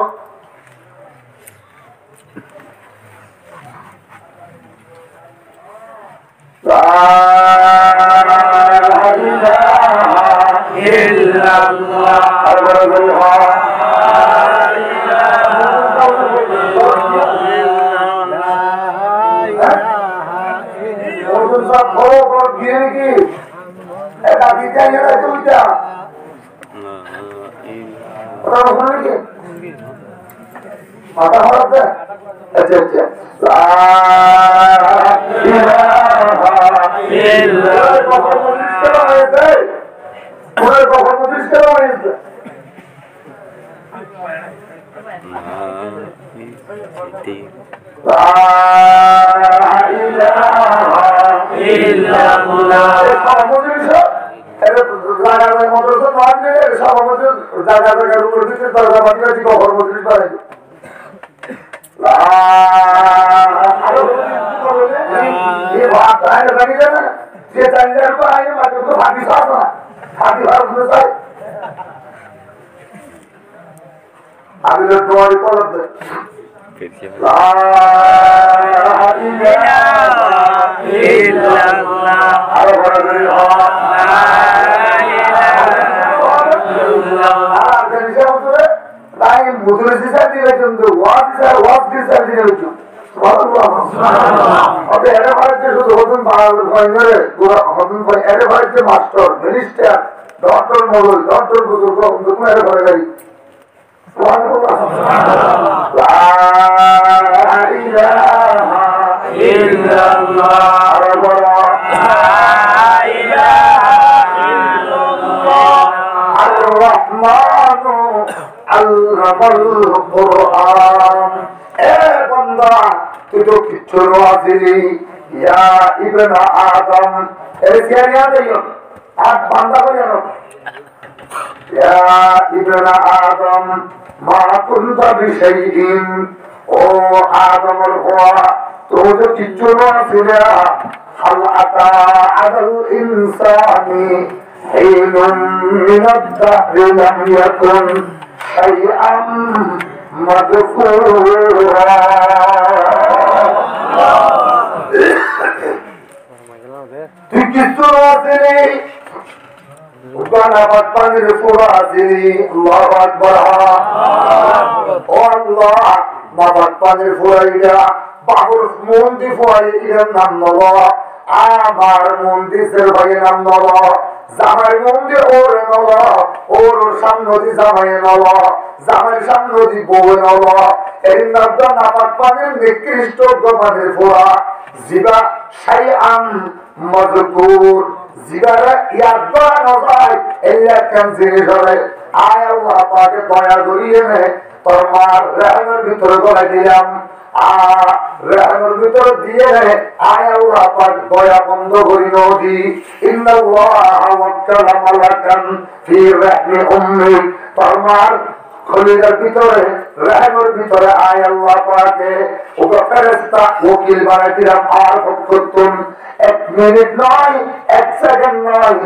মাথা খারাপ আচ্ছা আচ্ছা আমি তোমার করতে মাস্টার মিনিস্টার ডক্টর মডল ডক্টর বুজুর্গ ঘরে গাড়ি তুই তো কিচ্ছু আসিলি ইবন আদম হাত বান্ধা করে ইবন আদম মা কুন্ত বিশাইইন ও আদমের হওয়া তুমি তো কিচ্ছু ছিল হাল আতা আদাল ইনসানি হিনুম মিনাদ দাহরি লাম ইয়াকুন শাইআম মাযকুরা তুই কিচ্ছু আসেনি উগানাবাদ পানির পুরো আসেনি আল্লাহু আকবার ও আল্লাহ নাবাদ পানির ফুরাইয়া বাবুর মন্দি ফুরাইয়া নাম নব আমার মন্দিরের ভাই নাম নব জামাই মন্দির ওর নব ওর সামনদি জামাই নব জামাই সামনদি বউ নব এই নাবদা নাবাদ পানির নিকৃষ্ট গমানের ফুরা জিবা শাইআন মযকুর জিবারা ইয়াদ বানানো যায় এই একখান জিনিস হবে আয় আল্লাহ পাকে দয়া করিয়ে নে তোর মার রেহামের ভিতরে গড়াই দিলাম রেহামের ভিতরে দিয়ে নে আয় আল্লাহ পাক দয়া বন্ধ করি নদী ইন্নাল্লাহ ওয়াক্কালা মালাকান ফি রাহমি উম্মি তোর মার খলিলের ভিতরে রেহামের ভিতরে আয় আল্লাহ পাকে ওকে ফেরেশতা ওকিল বানাই দিলাম আর করতুন এক মিনিট নয় এক সেকেন্ড নয়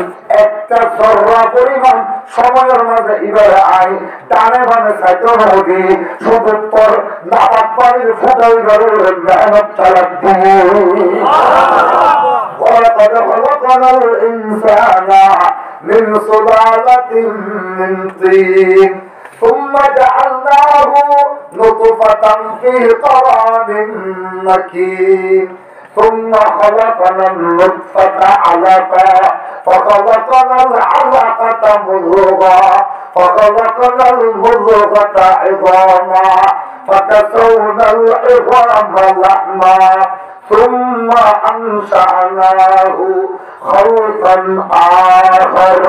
একটা সর্রা পরিমাণ সময়ের মাঝে এবারে আই ডানে বামে সাইতো নদী শুধু তোর নাবাদ পানির ফুটাই গরুর মেহনত চালাচ্ছি ولقد خلقنا الإنسان من سلالة من طين ثم جعلناه نطفة في قرار مكين ثم خلقنا النطفة علقة فخلقنا العلقة مضغة فخلقنا المضغة عظاما فكسونا العظام لحما ثم أنشأناه خلقا آخر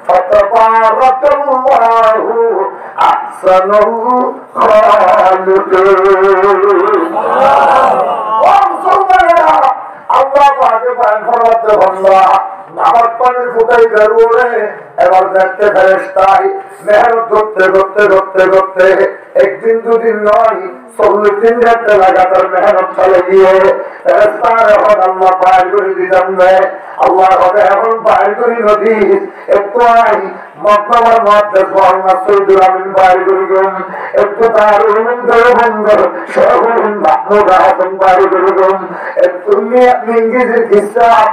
فتبارك الله أحسن الخالقين আল্লাহ পাকে পায়ন ফরমাতে বন্দা নামাজ পানির ফুটাই গরুরে এবার দেখতে ফেরেশতাই মেহনত করতে করতে করতে করতে একদিন দুদিন নয় 40 দিন যাতে লাগাতার মেহনত চলে গিয়ে ফেরেশতার এখন আল্লাহ পার করে দিতাম না আল্লাহ হবে এখন পার করি নদী একটু আই মক্কার মধ্যে বর্ণা সৈদুল আমিন পার করি গম একটু তার উন্নতর বন্ধ শহরুন মাহমুদ হাসান পার করি গম একটু ইংরেজির হিসাব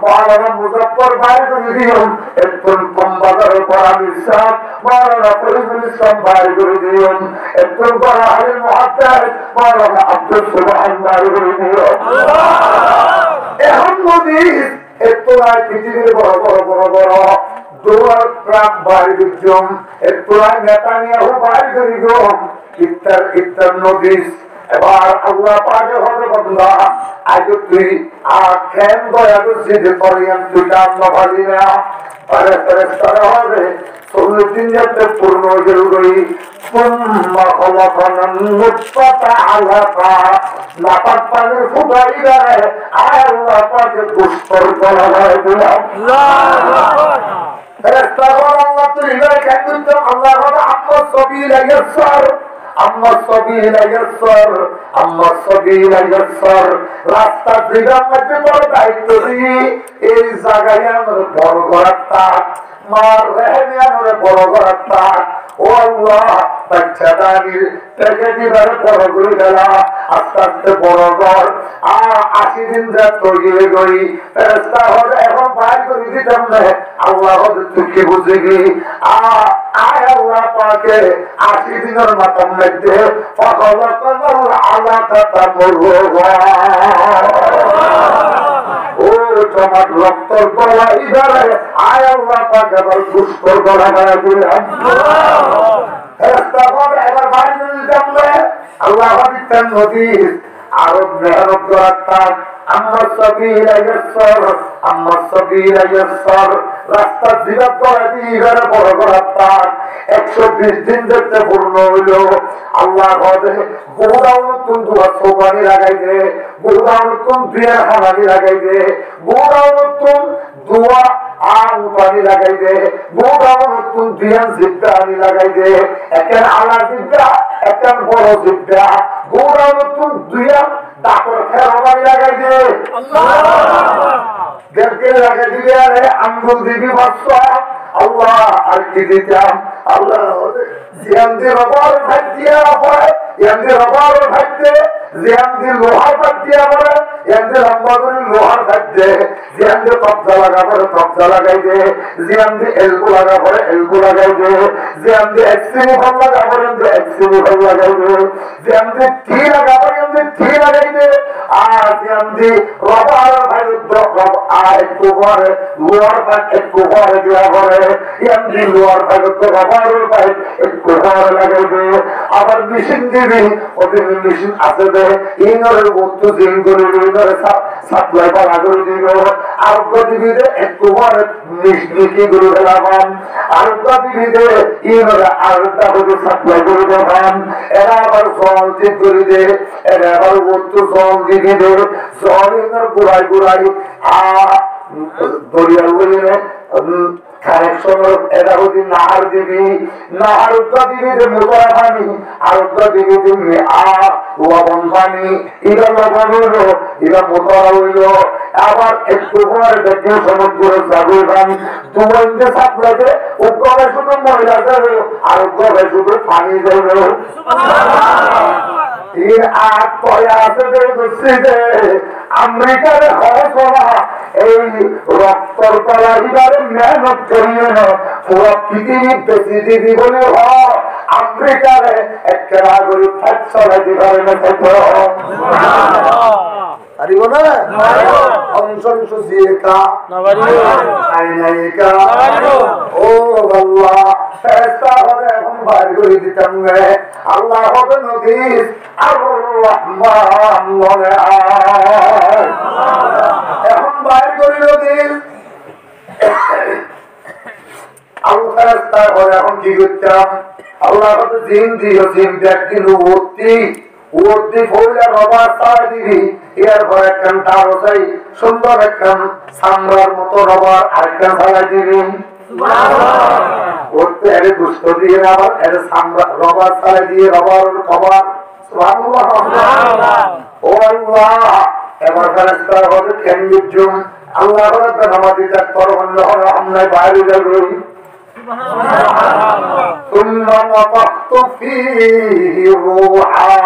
মহারানা মুজফর পার করে দিলাম একটু কম্বাদার পরামি সাহ মহারানা ফরিদুল ইসলাম পার করে দিলাম একটু বড়াহারের মহাত্মার মহারানা আব্দুল সুবহান পার করে দিলাম এখন নদী একটু নয় পৃথিবীর বড় বড় বড় বড় দুয়ার প্রাক বাড়ি বিজম একটু নয় নেতানিয়াহু বাড়ি করি গম ইত্তার ইত্তার নদী এবার আল্লাহ পাকে হবে বন্ধা আজ তুই আখেন দয়া করছি যে পরিয়াম তুই কাম না পারি না পরে ফেরেশতারা হবে 40 দিন যাতে পূর্ণ জরুরি সুম্মা খলাকনান নুতফাতা আলাকা নাপাক পানির ফুটাই দেয় আয় আল্লাহ পাকে পুষ্কর করা হয় দিলাম ফেরেশতারা আল্লাহ তুই ইবারে কেন দিত আল্লাহ বলে আম্মা সাবিলা ইয়াসসার আম্মা সাবিলা ইয়াসসার আম্মা সাবিলা ইয়াসসার রাস্তা দিগার মধ্যে বড় দায়িত্ব দিয়ে এই জায়গায় আমার বড় ঘরটা মার রেহেমে আমার বড় ঘরটা ও আল্লাহ বাচ্চা দাঁড়িয়ে থেকে দিবার বড় করে গেলা আস্তে আস্তে বড় ঘর 80 দিন যা তৈরি গই ফেরেশতা হবে এখন বাইর করে দিতাম না আল্লাহ হবে তুই কি বুঝবি আয় আল্লাহ পাকে 80 দিনের মাথার মধ্যে ফাখালাকাল আলাকাতা মুরগা ও তোমার রক্তর গলা ইধারে আয় আল্লাহ পাকে আবার পুষ্কর গলা বানা দিলাম ফেরেশতা হবে এবার বাইর করে দিতাম না আল্লাহ হবে তার নদী আরব মেহনত করার আম্মা সাবিলা ইয়াসসার আম্মা সাবিলা ইয়াসসার রাস্তা জিরাত করে দিবার বড় করার 120 দিন ধরে পূর্ণ হইল আল্লাহ হবে গোদাও নতুন দুয়া সোবানি লাগাই দে গোদাও নতুন বিয়া খানানি লাগাই দে গোদাও নতুন দুয়া আম পানি লাগাই দে গোদাও নতুন বিয়া জিব্বানি লাগাই দে একের আলা জিব্বা একের বড় জিব্বা গোদাও নতুন দুয়া ডাকর দেখে রাখে দিবে আরে আঙ্গুল দিবি বাচ্চা আল্লাহ আর কি দিতাম আল্লাহ জিয়ান্দি রবার ভাই দিয়া হয় ইয়ান্দি রবার ভাইতে জিয়ান্দি লোহার ভাত দিয়া পড়ে ইয়ান্দি লম্বা করে লোহার ভাত দে জিয়ান্দি তবজা লাগা পড়ে তবজা লাগাই দে জিয়ান্দি এলবু লাগা পড়ে এলবু লাগাই দে জিয়ান্দি এক্সিমি ভাল লাগা পড়ে এক্সিমি ভাল লাগাই দে জিয়ান্দি টি লাগা পড়ে টি লাগাই দে আর জিয়ান্দি রবার ভাই একটু পরে লোহার ভাত একটু পরে দিয়া পড়ে ইয়ান্দি লোহার ভাই রবার ভাই একটু পরে লাগাই দে আবার মেশিন দিবি ওদের মেশিন আছে দে ইনরের বস্তু দিন করে ইনরে সাপ্লাই করা করে দিব আর দিবি দে একটু পরে মিষ্টি করে ফেলাবাম আর দিবি দে ইনরে আরেকটা করে সাপ্লাই করে দেবাম এরা আবার জল ঠিক করে দে এরা আবার বস্তু জল দিবি দে জল ইনর গুড়াই গুড়াই দরিয়ার বলিনে কানেকশনের এটা হচ্ছে নাহার দিবি নাহার দিবি যে মোটা পানি আর দিবি যে লবণ পানি এটা লবণ হইল এটা মোটা হইল আবার একটু পরে দেখে সমুদ্রের জাগর পানি তোমার যে সাপ্লাইতে উগ্রে শুধু মহিলা যাবে আর উগ্রে শুধু পানি যাবে আমেরিকার হওয়া এই রক্তর তলা দিবারে মেহনত করিয়ে না পুরো পৃথিবী বেশি দিদি বলে আমেরিকারে একটা নাগরিক ফ্যাট চলাই দিবারে না পারিব না অঞ্চল সুচিকা আইনাইকা ও আল্লাহ ফেরেশতা হবে এখন বাইর করে দিতাম রে আল্লাহ হবে নদীর আর রহমান মনে আয় এখন বাইর করে নদীর আল্লাহ ফেরেশতা হবে এখন কি করতাম আল্লাহ হবে জিন দিও জিন ব্যক্তি নুবতি ওটি ফৌলা রবার সারা দিবি এর পর একখান তার চাই সুন্দর একখান সামরার মতো রবার আরেকখান সারা দিবি ওতে এর দুষ্ট দিয়ে আবার এর সামরা রবার সারা দিয়ে রবার কভার সুবহানাল্লাহ ও আল্লাহ এবার ফেরেশতা হবে কেন্দ্রজুম আল্লাহ রাব্বুল নামাজি তার পরবন্ধ হলো আমরা বাইরে যাব ثم نفخت فيه روحا